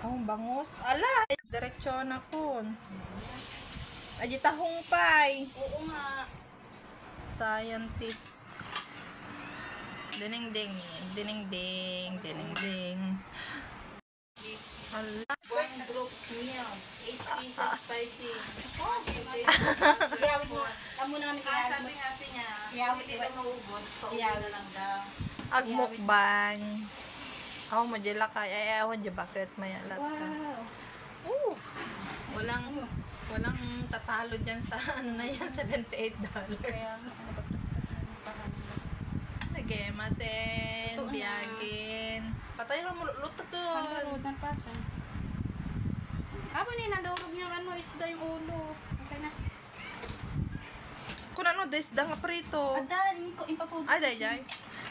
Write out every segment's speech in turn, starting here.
Oh, bangus. Ala, diretso na po. Aji tahong pay. Oo nga. Scientist. Dining-ding. Dining-ding. Dining-ding. Ala. One group meal. 8 pieces spicy. Oh, Iyawit mo. Amo namin kaya. sabi kasi niya, Iyawit hindi daw maubos. Pauwi na lang daw. Agmukbang. Ako mo dila kay ayaw di bakit may alat ka. Wow. Walang tatalo diyan sa ano na yan, $78. Lagi, masen, biyagin. Patay na mo luto ko. Pagdarudan pa siya. Abo ni nadurog niya ano isda yung ulo. Okay na. Kung ano, desda nga prito. Adan ko ipapudo. Ay, day.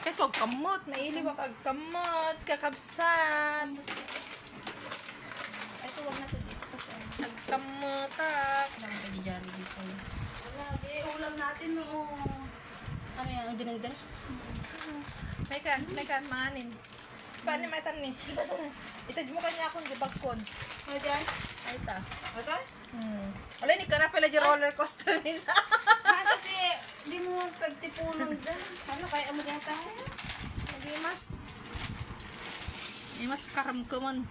Kaya kog kamot, maili ba kag kamot, kakabsat. Ito wag na to dito kasi. Nagkamot tak. Ang pagdijali dito. Grabe, ulam natin no. Ano yan? Ang dinagdas? May kan, maanin. Paano may tan ni? Itag mo kanya akong di bagkon. Ano dyan? Ay ta. Ito? Wala ni ka na pala di roller coaster ni sa. Kasi, di mo pagtipunan dyan. Ano kaya mo dyan tayo? Lagi mas. Ay mas karamkuman.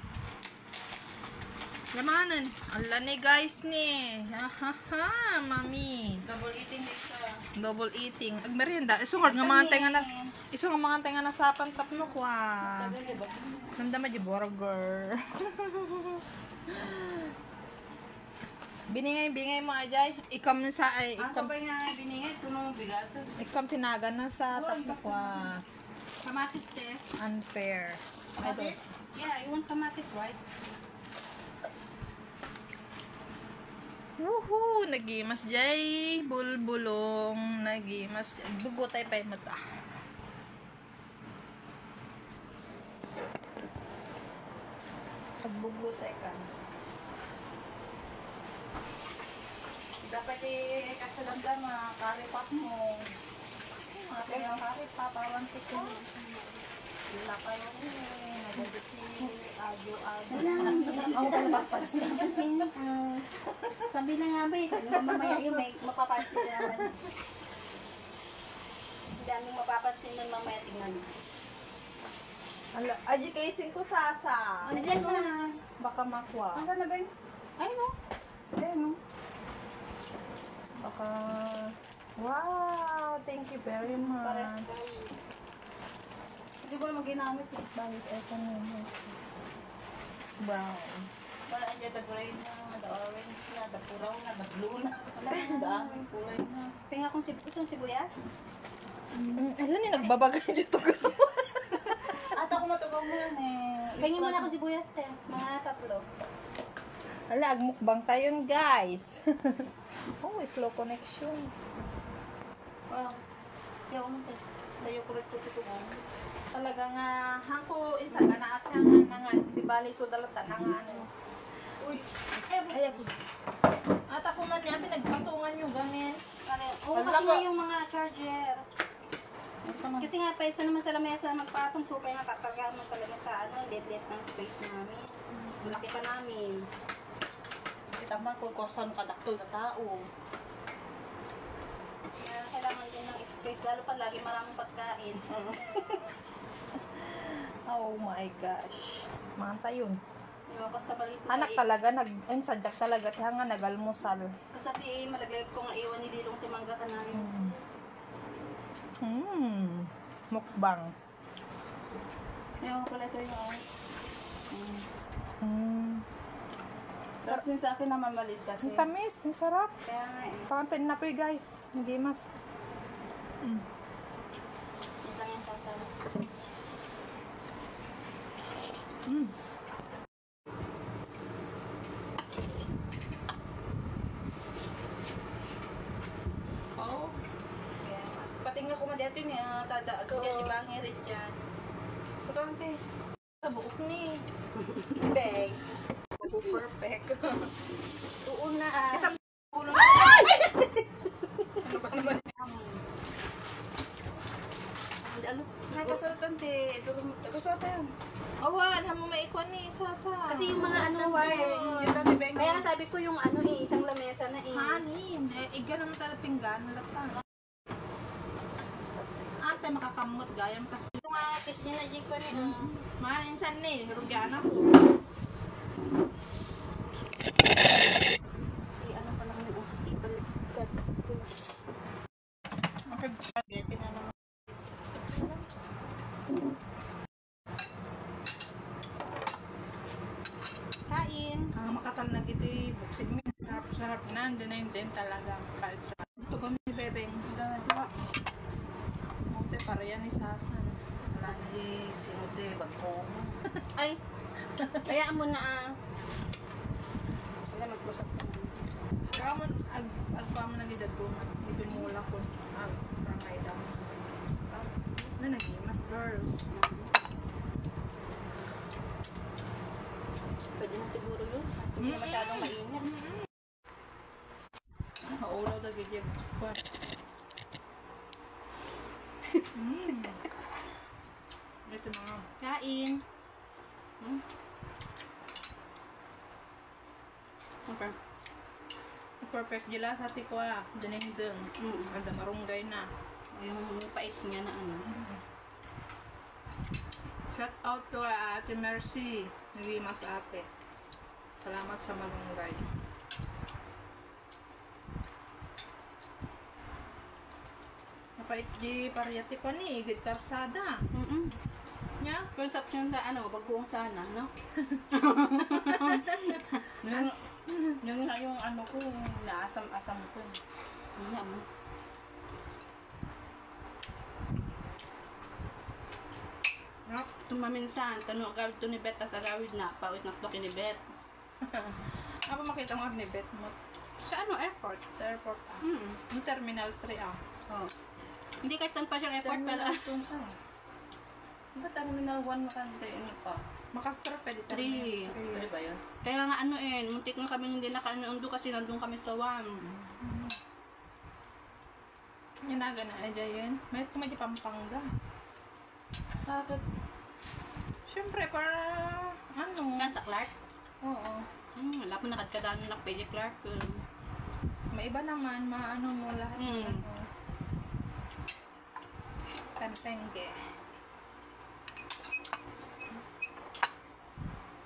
Lamanan. Ala ni guys ni. Ha ha ha, mami. Double eating dito. Double eating. Ag merienda. Isungod nga mga tenga na. Isungod nga mga tenga na sa pantap no kwa. Namdama di burger. Biningay mo ajay. Ikam sa ay Ako ba nga biningay? Tunong bigato. ikam tinagan na sa tapno kwa. Kamatis te. Unfair. Kamatis? Yeah, you want kamatis, right? Woohoo! Nagimas jay. Bulbulong. Nagimas. Bugotay pa yung mata. Pagbugotay ka. Dapat kasalamdam karipat mo. Mga pinang karipat, parang tikin. Sila kayo nagagiti, adyo-adyo. Ako pa mapapansin. Sabi na nga ba ito, mamaya yung may mapapansin na naman. Ang daming mapapansin nun mamaya tingnan. Ala, education ko sasa. Ano dyan ka na? Baka makwa. Nasaan na ba yun? Ay no. Ayun no. Baka... Wow! Thank you very Pares much. ko. Hindi ko naman ginamit eh. Bakit ito nyo? Brown. Wala niya the green na, the orange na, the puraw na, the blue na. Wala na, daming kulay na. Pinga kong itong sibuyas. Alam niyo, nagbabagay dito ka. At ako matugaw mo yan eh. Pingin mo na ako sibuyas, te. Mga 3. Ala, agmukbang tayo guys. Oh, slow connection. Wow. Yaw mo te. Layo ko rin tutugaw. Talaga nga, hangko insaga na asangan na nga, di bali so dalata na nga ano. Uy. Ay, ako. At ako man niya, pinagpatungan yung ganin. Oo, Wala kasi ka. nga yung mga charger. Kasi nga, paisa naman sa lamesa magpatong, so kaya nakakarga mo sa lamesa, ano, deadlift ng space namin. Malaki pa namin. Kita man kung kosan kadaktul na tao. Kaya kailangan din ng space, lalo pa lagi maraming pagkain. Oh my gosh. Manta yun. Yung basta balito. Anak talaga, sadyak talaga, kaya nga nagalmusal. Kasi ti, malaglag ko nga iwan ni Lilong timangga ka namin. Mukbang. Ayaw pala ito yung Sarap Tapos sa akin naman malit kasi. Ang tamis, ang sarap. Kaya nga eh. Pantin na po guys. Hindi mas. Ito lang yung sasarap. Oo. Patingnan ko man dito ni tada agad yan ibangi rin dyan. Kurante. Buok ni. Bang. Perfect. Tuon na ah. Nakasaratan te. Nakasaratan yan. Awan, hamo may ikon ni sasa. Kasi yung mga ano, kaya nga sabi ko yung ano eh, isang lamesa na eh. Hanin. Iga naman talaga pinggan. Malata. Ate, makakamot. Gayam kasi. Ito nga, kiss niya na Jiko ni. Mahal, insan ni. Rugyan ako. Ano pa lang yung ibalikat ko. Spaghetti na naman. Kain. Ang makatan na ito buksig mo. Sarap na. Andun na yun din talaga. Kahit sa... Ito kami ni Bebeng. Monte para yan isasan. Wala na sinude, bagong. Ay, kayaan mo na Wala, mas busap ka na. Kaya mo, agpa mo na gidad ko. Dito mula ko. Rangay daw. Na nagimas girls. Pwede na siguro yun. Hindi na masyadong mainit. Maulaw na gidad ko. Ito na nga. Kain. Okay. Perfect gila sa tiko Dinindeng. Ada marunggay na. Yung pait niya na ano. Shout out to Ate Mercy. Nagimas ate. Salamat sa malunggay. Napait di pariyati ko ni Igit Karsada. Nya? Consumption sa ano, bagoong sana, no? Yung ano ko, naasam-asam ko. Iya mo. Nak. Tumaminsan, tanong agawid to ni Bet, tas agawid na, pawit na to ni Bet. Apa makita mo ni Bet mo Sa ano, airport? sa airport Yung Terminal 3 Oh. Hindi kahit saan pa siya airport pala. Ba Terminal 1 makante ano pa? Makastra pwede Three. Pwede ba yun? Kaya nga ano muntik na kami hindi nakaundo kasi nandun kami sa WAM. Yan na gana aja yun. May kumadya Pampanga. Bakit? Siyempre para ano? Kan sa Clark? Oo. Wala po nakadkadaan na pwede Clark. May iba naman, maano mo lahat. Mm. Pampenge.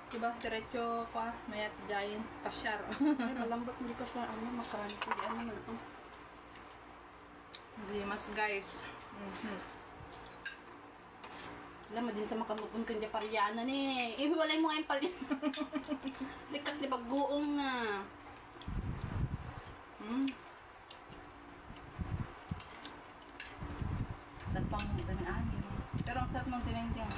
Diba, diretso ka, mayat giant pasyar. Ay, malambot hindi pa siya makaranti. Ano na. Limas guys. Alam mo din sa makamupuntin di Pariana ni. Ihiwalay mo nga yung palin. Dikat di bagoong na. Sarap pang ganang ani. Pero ang sarap ng tinengdeng.